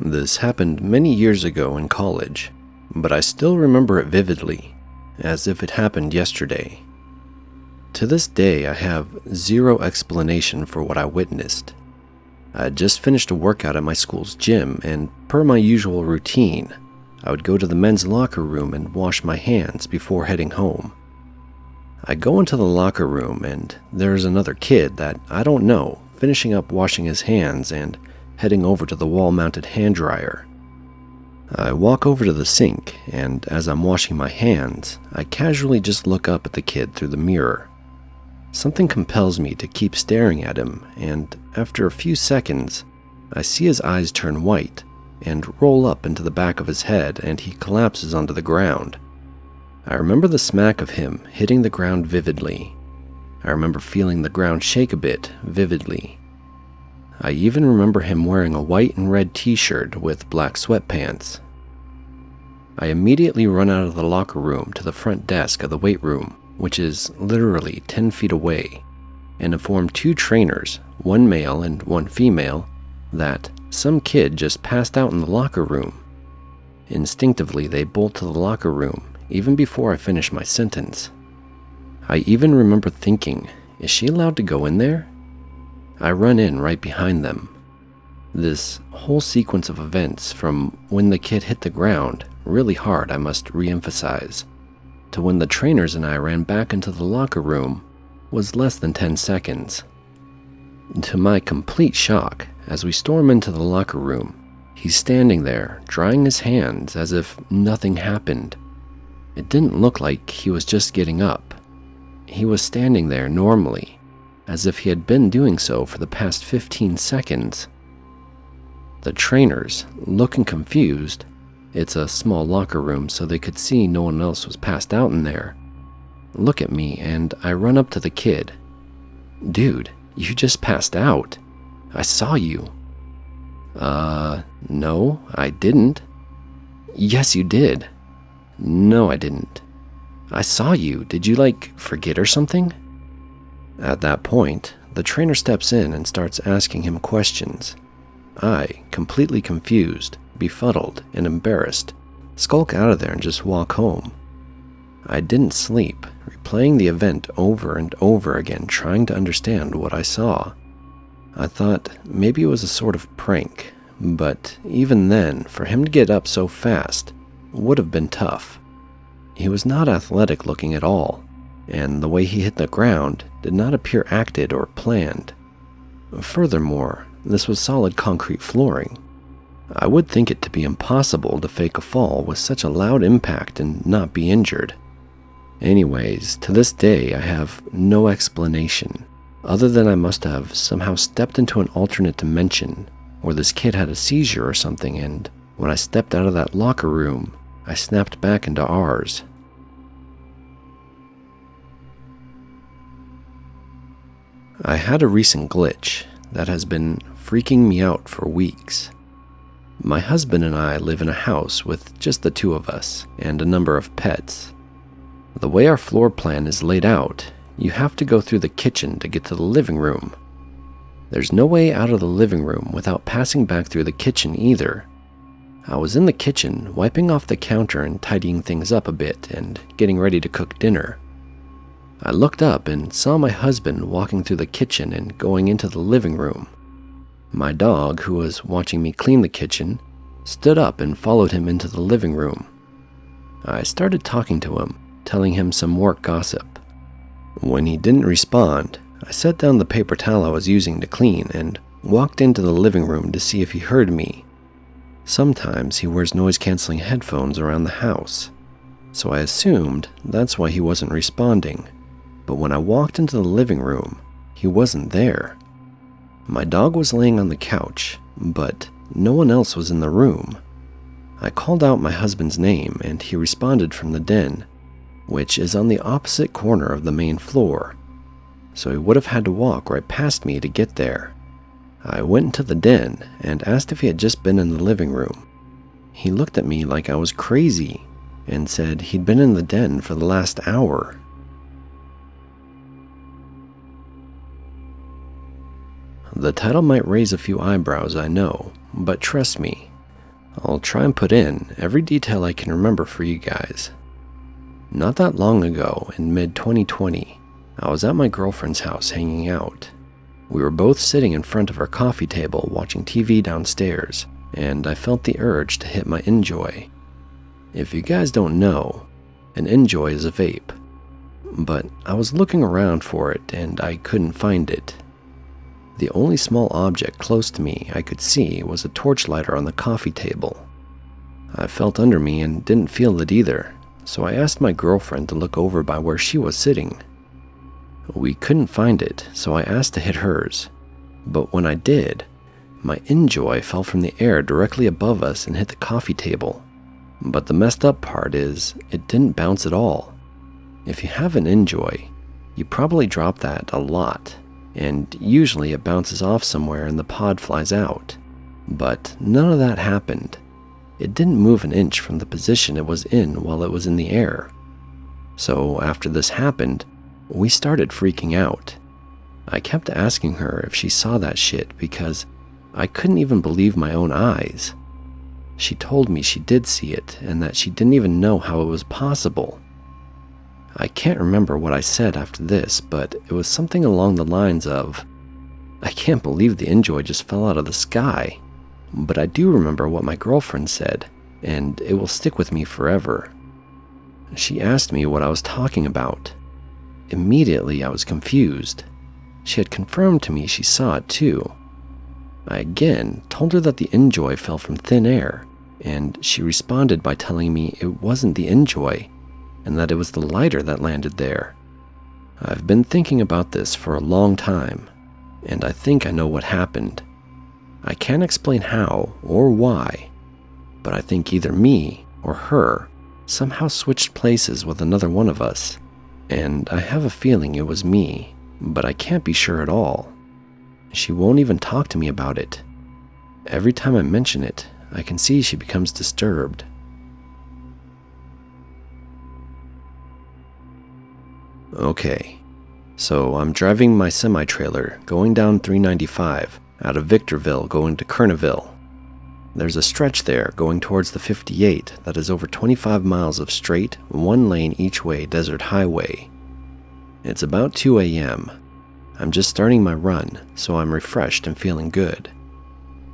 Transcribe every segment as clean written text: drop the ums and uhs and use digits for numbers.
This happened many years ago in college, but I still remember it vividly, as if it happened yesterday. To this day, I have zero explanation for what I witnessed. I had just finished a workout at my school's gym, and per my usual routine, I would go to the men's locker room and wash my hands before heading home. I go into the locker room, and there's another kid that I don't know finishing up washing his hands and heading over to the wall-mounted hand dryer. I walk over to the sink, and as I'm washing my hands, I casually just look up at the kid through the mirror. Something compels me to keep staring at him, and after a few seconds, I see his eyes turn white and roll up into the back of his head, and he collapses onto the ground. I remember the smack of him hitting the ground vividly. I remember feeling the ground shake a bit vividly. I even remember him wearing a white and red t-shirt with black sweatpants. I immediately run out of the locker room to the front desk of the weight room, which is literally 10 feet away, and inform two trainers, one male and one female, that some kid just passed out in the locker room. Instinctively, they bolt to the locker room even before I finish my sentence. I even remember thinking, is she allowed to go in there? I run in right behind them. This whole sequence of events, from when the kid hit the ground, really hard I must re-emphasize, to when the trainers and I ran back into the locker room, was less than 10 seconds. To my complete shock, as we storm into the locker room, he's standing there, drying his hands as if nothing happened. It didn't look like he was just getting up. He was standing there normally, as if he had been doing so for the past 15 seconds. The trainers, looking confused, it's a small locker room so they could see no one else was passed out in there, look at me, and I run up to the kid. "Dude, you just passed out. I saw you." No, I didn't." "Yes, you did." "No, I didn't." "I saw you. Did you, forget or something?" At that point, the trainer steps in and starts asking him questions. I, completely confused, befuddled, and embarrassed, skulk out of there and just walk home. I didn't sleep, replaying the event over and over again, trying to understand what I saw. I thought maybe it was a sort of prank, but even then, for him to get up so fast would have been tough. He was not athletic looking at all, and the way he hit the ground did not appear acted or planned. Furthermore, this was solid concrete flooring. I would think it to be impossible to fake a fall with such a loud impact and not be injured. Anyways, to this day I have no explanation, other than I must have somehow stepped into an alternate dimension, or this kid had a seizure or something, and when I stepped out of that locker room, I snapped back into ours. I had a recent glitch that has been freaking me out for weeks. My husband and I live in a house with just the two of us and a number of pets. The way our floor plan is laid out, you have to go through the kitchen to get to the living room. There's no way out of the living room without passing back through the kitchen either. I was in the kitchen, wiping off the counter and tidying things up a bit and getting ready to cook dinner. I looked up and saw my husband walking through the kitchen and going into the living room. My dog, who was watching me clean the kitchen, stood up and followed him into the living room. I started talking to him, telling him some work gossip. When he didn't respond, I set down the paper towel I was using to clean and walked into the living room to see if he heard me. Sometimes he wears noise-canceling headphones around the house, so I assumed that's why he wasn't responding. But when I walked into the living room, he wasn't there. My dog was laying on the couch, but no one else was in the room. I called out my husband's name, and he responded from the den, which is on the opposite corner of the main floor, so he would have had to walk right past me to get there. I went into the den and asked if he had just been in the living room. He looked at me like I was crazy and said he'd been in the den for the last hour. The title might raise a few eyebrows, I know, but trust me, I'll try and put in every detail I can remember for you guys. Not that long ago, in mid-2020, I was at my girlfriend's house hanging out. We were both sitting in front of our coffee table watching TV downstairs, and I felt the urge to hit my Enjoy. If you guys don't know, an Enjoy is a vape. But I was looking around for it and I couldn't find it. The only small object close to me I could see was a torch lighter on the coffee table. I felt under me and didn't feel it either, so I asked my girlfriend to look over by where she was sitting. We couldn't find it, so I asked to hit hers. But when I did, my Enjoy fell from the air directly above us and hit the coffee table. But the messed up part is, it didn't bounce at all. If you have an Enjoy, you probably drop that a lot, and usually it bounces off somewhere and the pod flies out. But none of that happened. It didn't move an inch from the position it was in while it was in the air. So after this happened, we started freaking out. I kept asking her if she saw that shit because I couldn't even believe my own eyes. She told me she did see it and that she didn't even know how it was possible. I can't remember what I said after this, but it was something along the lines of, "I can't believe the Enjoy just fell out of the sky." But I do remember what my girlfriend said, and it will stick with me forever. She asked me what I was talking about. Immediately I was confused. She had confirmed to me she saw it too. I again told her that the Enjoy fell from thin air, and she responded by telling me it wasn't the Enjoy, and that it was the lighter that landed there. I've been thinking about this for a long time, and I think I know what happened. I can't explain how or why, but I think either me or her somehow switched places with another one of us, and I have a feeling it was me, but I can't be sure at all. She won't even talk to me about it. Every time I mention it, I can see she becomes disturbed. Okay, so I'm driving my semi-trailer going down 395 out of Victorville going to Kernaville. There's a stretch there going towards the 58 that is over 25 miles of straight, one lane each way desert highway. It's about 2 a.m. I'm just starting my run, so I'm refreshed and feeling good.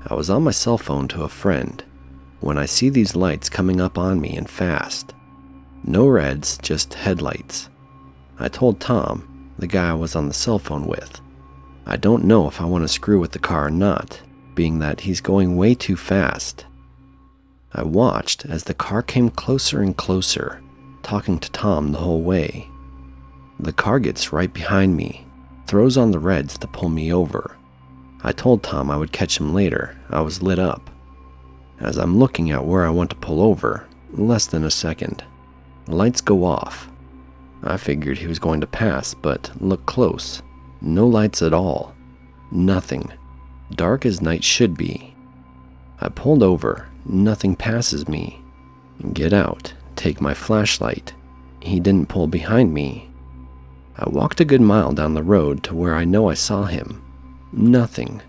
I was on my cell phone to a friend when I see these lights coming up on me and fast. No reds, just headlights. I told Tom, the guy I was on the cell phone with, I don't know if I want to screw with the car or not, being that he's going way too fast. I watched as the car came closer and closer, talking to Tom the whole way. The car gets right behind me, throws on the reds to pull me over. I told Tom I would catch him later. I was lit up. As I'm looking at where I want to pull over, less than a second, lights go off. I figured he was going to pass, but look close. No lights at all. Nothing. Dark as night should be. I pulled over. Nothing passes me. Get out. Take my flashlight. He didn't pull behind me. I walked a good mile down the road to where I know I saw him. Nothing.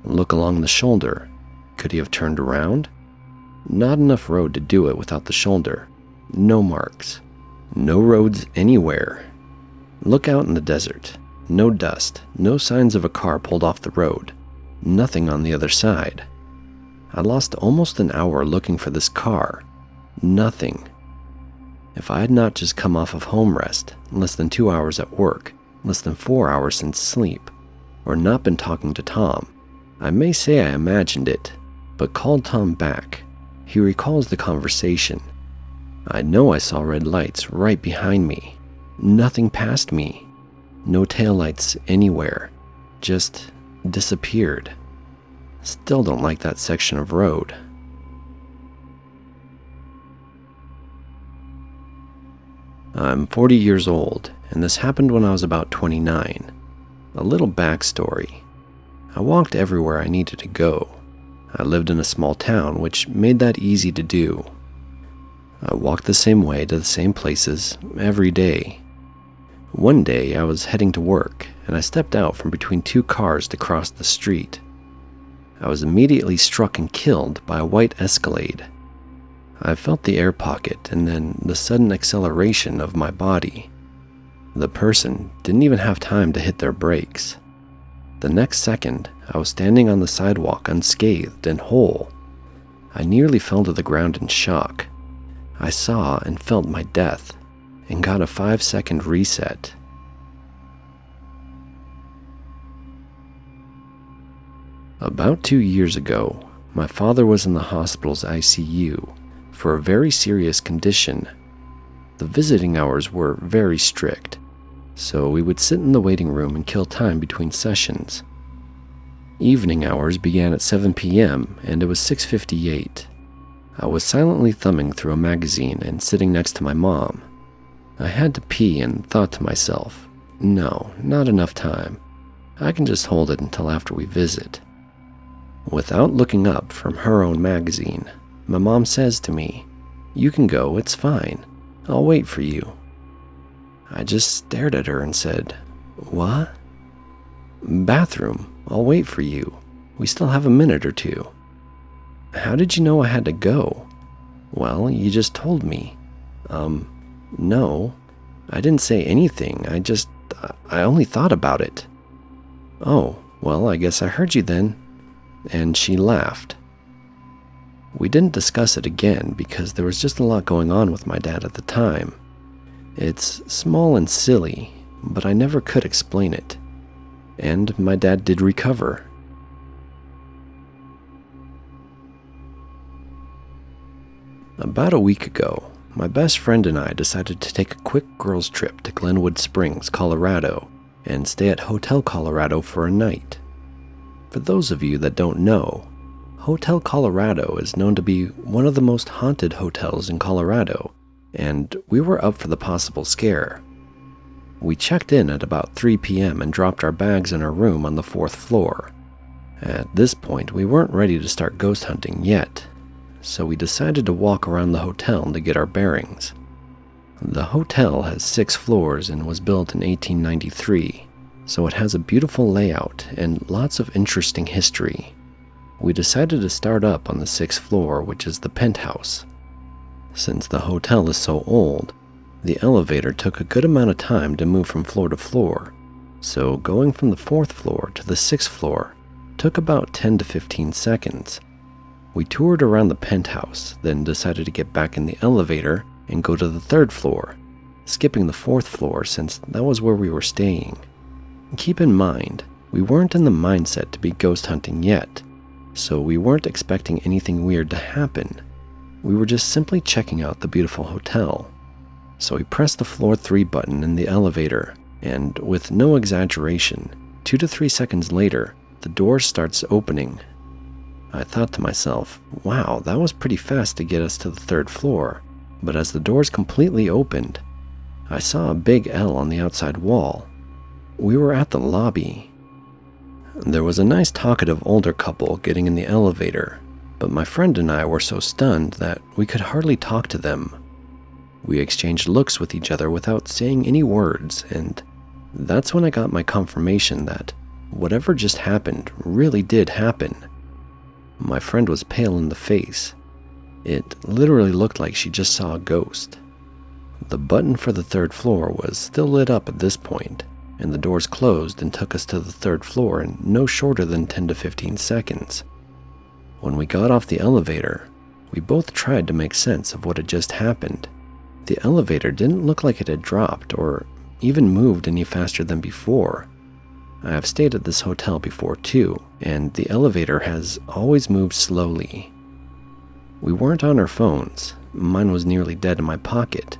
Look along the shoulder. Could he have turned around? Not enough road to do it without the shoulder. No marks. No roads anywhere. Look out in the desert. No dust. No signs of a car pulled off the road. Nothing on the other side. I lost almost an hour looking for this car. Nothing. If I had not just come off of home rest, less than 2 hours at work, less than 4 hours since sleep, or not been talking to Tom, I may say I imagined it, but called Tom back. He recalls the conversation. I know I saw red lights right behind me. Nothing past me. No taillights anywhere. Just disappeared. Still don't like that section of road. I'm 40 years old, and this happened when I was about 29. A little backstory. I walked everywhere I needed to go. I lived in a small town, which made that easy to do. I walked the same way to the same places every day. One day I was heading to work, and I stepped out from between two cars to cross the street. I was immediately struck and killed by a white Escalade. I felt the air pocket and then the sudden acceleration of my body. The person didn't even have time to hit their brakes. The next second, I was standing on the sidewalk unscathed and whole. I nearly fell to the ground in shock. I saw and felt my death and got a 5-second reset. About 2 years ago, my father was in the hospital's ICU for a very serious condition. The visiting hours were very strict, so we would sit in the waiting room and kill time between sessions. Evening hours began at 7 p.m. and it was 6:58. I was silently thumbing through a magazine and sitting next to my mom. I had to pee and thought to myself, no, not enough time. I can just hold it until after we visit. Without looking up from her own magazine, my mom says to me, "You can go, it's fine. I'll wait for you." I just stared at her and said, "What?" "Bathroom, I'll wait for you. We still have a minute or two." "How did you know I had to go?" "Well, you just told me." No, I didn't say anything. I only thought about it." "Oh, well, I guess I heard you then." And she laughed. We didn't discuss it again because there was just a lot going on with my dad at the time. It's small and silly, but I never could explain it. And my dad did recover. About a week ago, my best friend and I decided to take a quick girls' trip to Glenwood Springs, Colorado, and stay at Hotel Colorado for a night. For those of you that don't know, Hotel Colorado is known to be one of the most haunted hotels in Colorado, and we were up for the possible scare. We checked in at about 3 p.m. and dropped our bags in our room on the 4th floor. At this point, we weren't ready to start ghost hunting yet, so we decided to walk around the hotel to get our bearings. The hotel has 6 floors and was built in 1893, so it has a beautiful layout and lots of interesting history. We decided to start up on the 6th floor, which is the penthouse. Since the hotel is so old, the elevator took a good amount of time to move from floor to floor, so going from the 4th floor to the 6th floor took about 10 to 15 seconds. We toured around the penthouse, then decided to get back in the elevator and go to the 3rd floor, skipping the 4th floor since that was where we were staying. Keep in mind, we weren't in the mindset to be ghost hunting yet, so we weren't expecting anything weird to happen. We were just simply checking out the beautiful hotel. So we pressed the floor 3 button in the elevator, and with no exaggeration, 2 to 3 seconds later, the door starts opening. I thought to myself, wow, that was pretty fast to get us to the 3rd floor, but as the doors completely opened, I saw a big L on the outside wall. We were at the lobby. There was a nice talkative older couple getting in the elevator, but my friend and I were so stunned that we could hardly talk to them. We exchanged looks with each other without saying any words, and that's when I got my confirmation that whatever just happened really did happen. My friend was pale in the face. It literally looked like she just saw a ghost. The button for the 3rd floor was still lit up at this point, and the doors closed and took us to the 3rd floor in no shorter than 10 to 15 seconds. When we got off the elevator, we both tried to make sense of what had just happened. The elevator didn't look like it had dropped or even moved any faster than before. I have stayed at this hotel before too, and the elevator has always moved slowly. We weren't on our phones, mine was nearly dead in my pocket,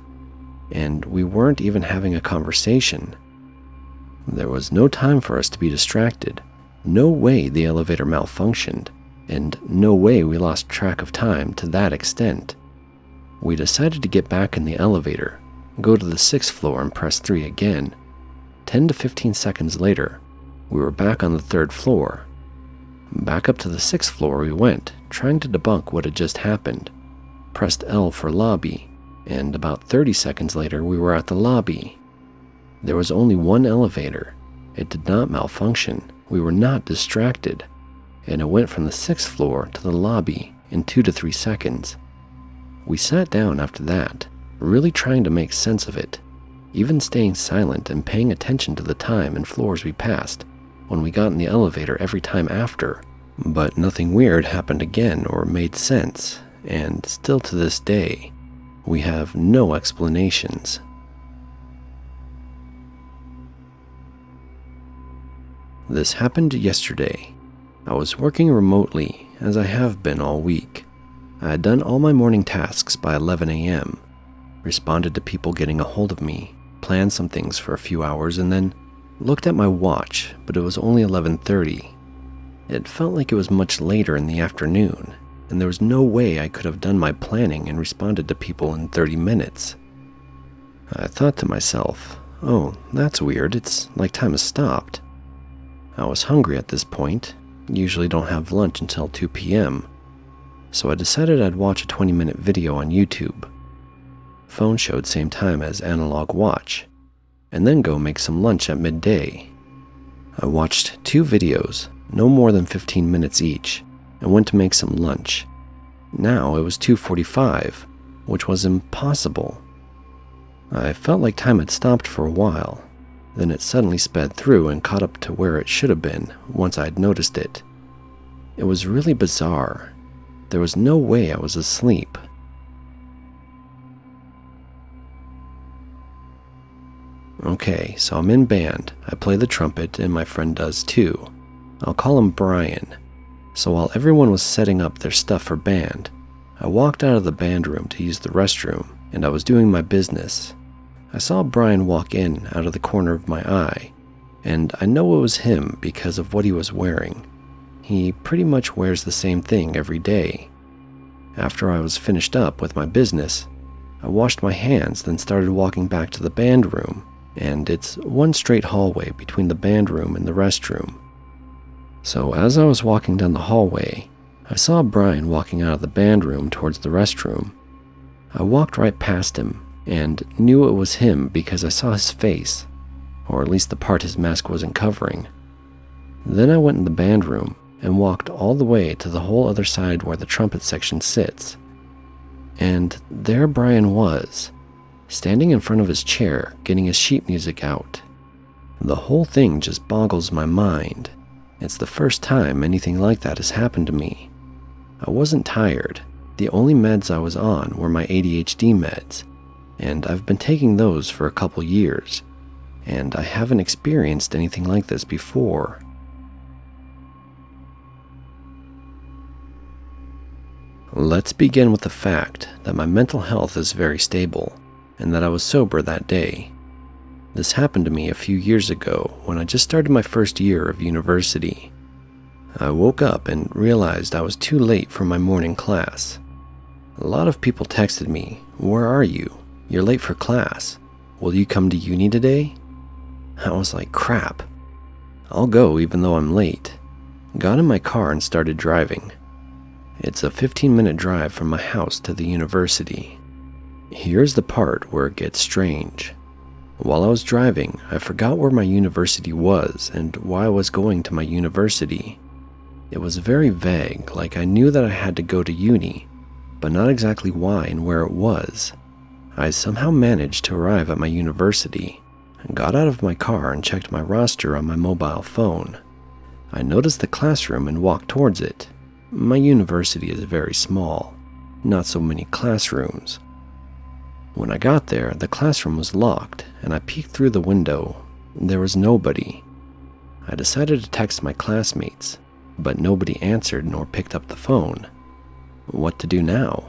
and we weren't even having a conversation. There was no time for us to be distracted, no way the elevator malfunctioned, and no way we lost track of time to that extent. We decided to get back in the elevator, go to the 6th floor and press 3 again. 10 to 15 seconds later, we were back on the 3rd floor. Back up to the 6th floor we went, trying to debunk what had just happened. Pressed L for lobby, and about 30 seconds later we were at the lobby. There was only one elevator. It did not malfunction. We were not distracted. and it went from the 6th floor to the lobby in 2 to 3 seconds. We sat down after that, really trying to make sense of it, even staying silent and paying attention to the time and floors we passed when we got in the elevator every time after. But nothing weird happened again or made sense, and still to this day, we have no explanations. This happened yesterday. I was working remotely, as I have been all week. I had done all my morning tasks by 11 a.m., responded to people getting a hold of me, planned some things for a few hours, and then looked at my watch, but it was only 11:30. It felt like it was much later in the afternoon, and there was no way I could have done my planning and responded to people in 30 minutes. I thought to myself, oh, that's weird, it's like time has stopped. I was hungry at this point, usually don't have lunch until 2 p.m., so I decided I'd watch a 20-minute video on YouTube. Phone showed same time as analog watch, and then go make some lunch at midday. I watched 2 videos, no more than 15 minutes each, and went to make some lunch. Now it was 2:45, which was impossible. I felt like time had stopped for a while. Then it suddenly sped through and caught up to where it should have been once I'd noticed it. It was really bizarre. There was no way I was asleep. Okay, so I'm in band. I play the trumpet and my friend does too. I'll call him Brian. So while everyone was setting up their stuff for band, I walked out of the band room to use the restroom, and I was doing my business. I saw Brian walk in out of the corner of my eye, and I know it was him because of what he was wearing. He pretty much wears the same thing every day. After I was finished up with my business, I washed my hands, then started walking back to the band room, and it's one straight hallway between the band room and the restroom. So as I was walking down the hallway, I saw Brian walking out of the band room towards the restroom. I walked right past him and knew it was him because I saw his face, or at least the part his mask wasn't covering. Then I went in the band room and walked all the way to the whole other side where the trumpet section sits. And there Brian was, standing in front of his chair, getting his sheet music out. The whole thing just boggles my mind. It's the first time anything like that has happened to me. I wasn't tired. The only meds I was on were my ADHD meds, and I've been taking those for a couple years, and I haven't experienced anything like this before. Let's begin with the fact that my mental health is very stable, and that I was sober that day. This happened to me a few years ago when I just started my first year of university. I woke up and realized I was too late for my morning class. A lot of people texted me, "Where are you? You're late for class. Will you come to uni today?" I was like, crap. I'll go even though I'm late. Got in my car and started driving. It's a 15-minute drive from my house to the university. Here's the part where it gets strange. While I was driving, I forgot where my university was and why I was going to my university. It was very vague, like I knew that I had to go to uni, but not exactly why and where it was. I somehow managed to arrive at my university, and got out of my car and checked my roster on my mobile phone. I noticed the classroom and walked towards it. My university is very small, not so many classrooms. When I got there, the classroom was locked, and I peeked through the window. There was nobody. I decided to text my classmates, but nobody answered nor picked up the phone. What to do now?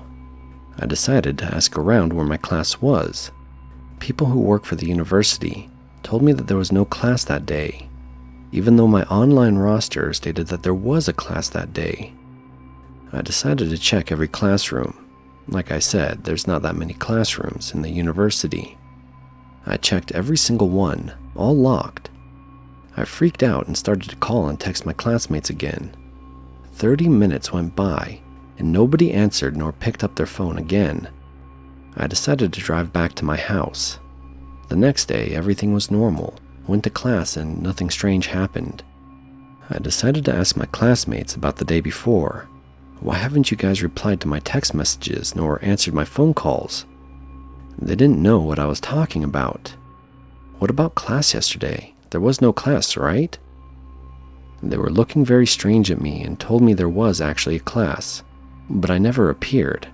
I decided to ask around where my class was. People who work for the university told me that there was no class that day, even though my online roster stated that there was a class that day. I decided to check every classroom. Like I said, there's not that many classrooms in the university. I checked every single one, all locked. I freaked out and started to call and text my classmates again. 30 minutes went by, and nobody answered nor picked up their phone again. I decided to drive back to my house. The next day, everything was normal. Went to class and nothing strange happened. I decided to ask my classmates about the day before. Why haven't you guys replied to my text messages nor answered my phone calls? They didn't know what I was talking about. What about class yesterday? There was no class, right? They were looking very strange at me and told me there was actually a class, but I never appeared.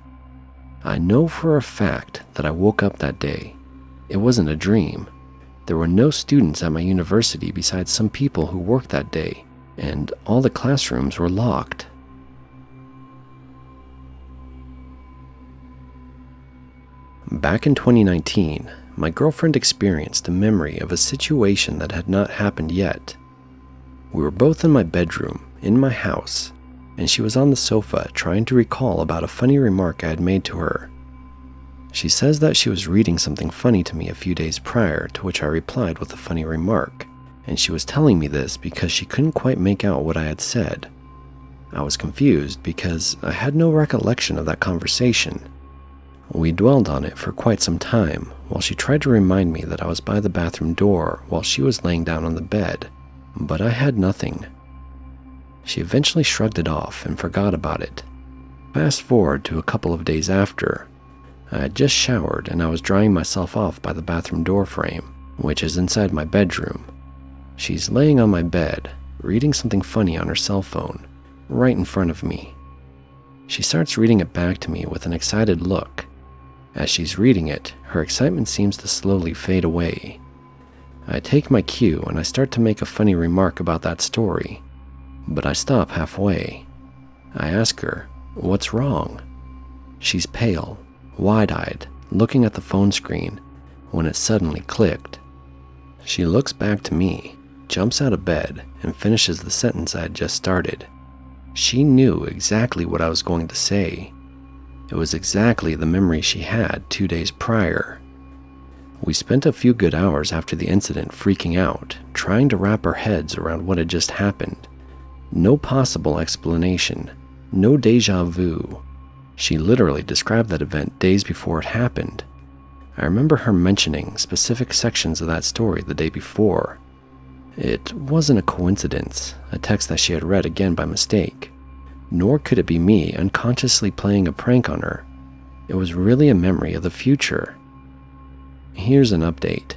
I know for a fact that I woke up that day. It wasn't a dream. There were no students at my university besides some people who worked that day, and all the classrooms were locked. Back in 2019, my girlfriend experienced a memory of a situation that had not happened yet. We were both in my bedroom, in my house, and she was on the sofa trying to recall about a funny remark I had made to her. She says that she was reading something funny to me a few days prior, to which I replied with a funny remark, and she was telling me this because she couldn't quite make out what I had said. I was confused because I had no recollection of that conversation. We dwelled on it for quite some time while she tried to remind me that I was by the bathroom door while she was laying down on the bed, but I had nothing. She eventually shrugged it off and forgot about it. Fast forward to a couple of days after. I had just showered and I was drying myself off by the bathroom door frame, which is inside my bedroom. She's laying on my bed, reading something funny on her cell phone, right in front of me. She starts reading it back to me with an excited look. As she's reading it, her excitement seems to slowly fade away. I take my cue and I start to make a funny remark about that story, but I stop halfway. I ask her, "What's wrong?" She's pale, wide-eyed, looking at the phone screen, when it suddenly clicked. She looks back to me, jumps out of bed, and finishes the sentence I had just started. She knew exactly what I was going to say. It was exactly the memory she had 2 days prior. We spent a few good hours after the incident freaking out, trying to wrap our heads around what had just happened. No possible explanation, no déjà vu. She literally described that event days before it happened. I remember her mentioning specific sections of that story the day before. It wasn't a coincidence, a text that she had read again by mistake. Nor could it be me unconsciously playing a prank on her. It was really a memory of the future. Here's an update.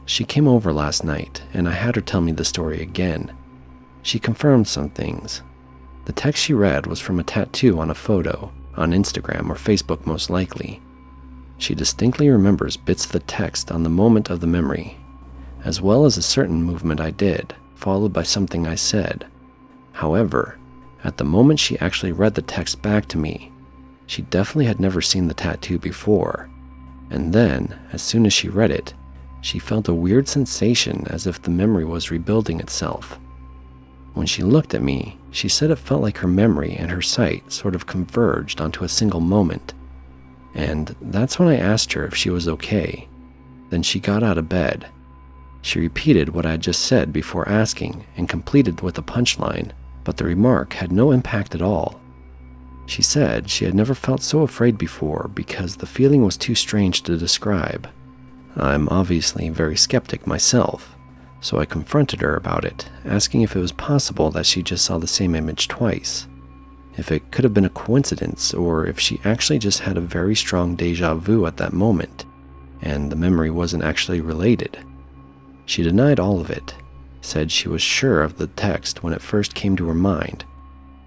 She came over last night, and I had her tell me the story again. She confirmed some things. The text she read was from a tattoo on a photo, on Instagram or Facebook most likely. She distinctly remembers bits of the text on the moment of the memory, as well as a certain movement I did, followed by something I said. However, at the moment she actually read the text back to me, she definitely had never seen the tattoo before. And then, as soon as she read it, she felt a weird sensation as if the memory was rebuilding itself. When she looked at me, she said it felt like her memory and her sight sort of converged onto a single moment. And that's when I asked her if she was okay. Then she got out of bed. She repeated what I had just said before asking and completed with a punchline, but the remark had no impact at all. She said she had never felt so afraid before because the feeling was too strange to describe. I'm obviously very skeptic myself, so I confronted her about it, asking if it was possible that she just saw the same image twice, if it could have been a coincidence or if she actually just had a very strong déjà vu at that moment, and the memory wasn't actually related. She denied all of it, said she was sure of the text when it first came to her mind,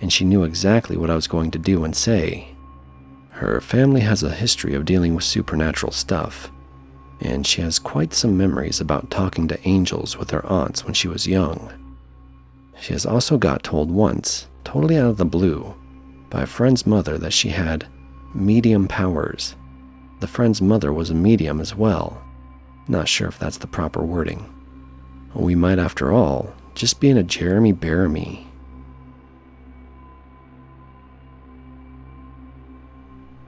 and she knew exactly what I was going to do and say. Her family has a history of dealing with supernatural stuff, and she has quite some memories about talking to angels with her aunts when she was young. She has also got told once, totally out of the blue, by a friend's mother that she had medium powers. The friend's mother was a medium as well. Not sure if that's the proper wording. We might, after all, just be in a Jeremy Bearimy.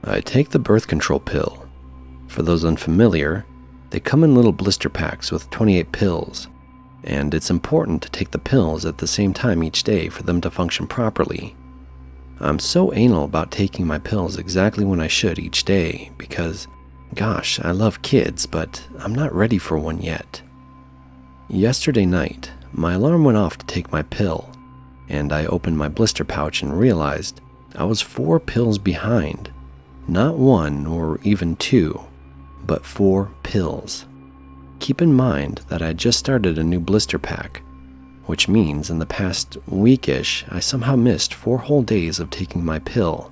I take the birth control pill. For those unfamiliar, they come in little blister packs with 28 pills, and it's important to take the pills at the same time each day for them to function properly. I'm so anal about taking my pills exactly when I should each day because, gosh, I love kids, but I'm not ready for one yet. Yesterday night, my alarm went off to take my pill. and I opened my blister pouch and realized I was 4 pills behind. Not 1 or even 2, but 4 pills. Keep in mind that I just started a new blister pack, which means in the past weekish I somehow missed 4 whole days of taking my pill.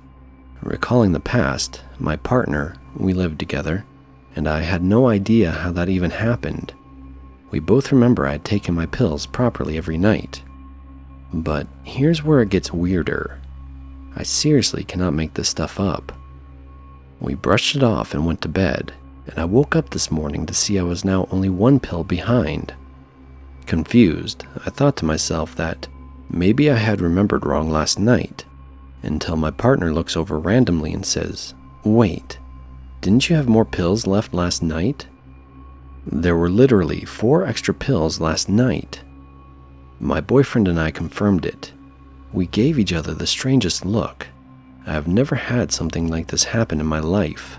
Recalling the past, my partner, we lived together, and I had no idea how that even happened. We both remember I had taken my pills properly every night. But here's where it gets weirder. I seriously cannot make this stuff up. We brushed it off and went to bed, and I woke up this morning to see I was now only 1 pill behind. Confused, I thought to myself that maybe I had remembered wrong last night, until my partner looks over randomly and says, "Wait, didn't you have more pills left last night?" There were literally 4 extra pills last night. My boyfriend and I confirmed it. We gave each other the strangest look. I have never had something like this happen in my life.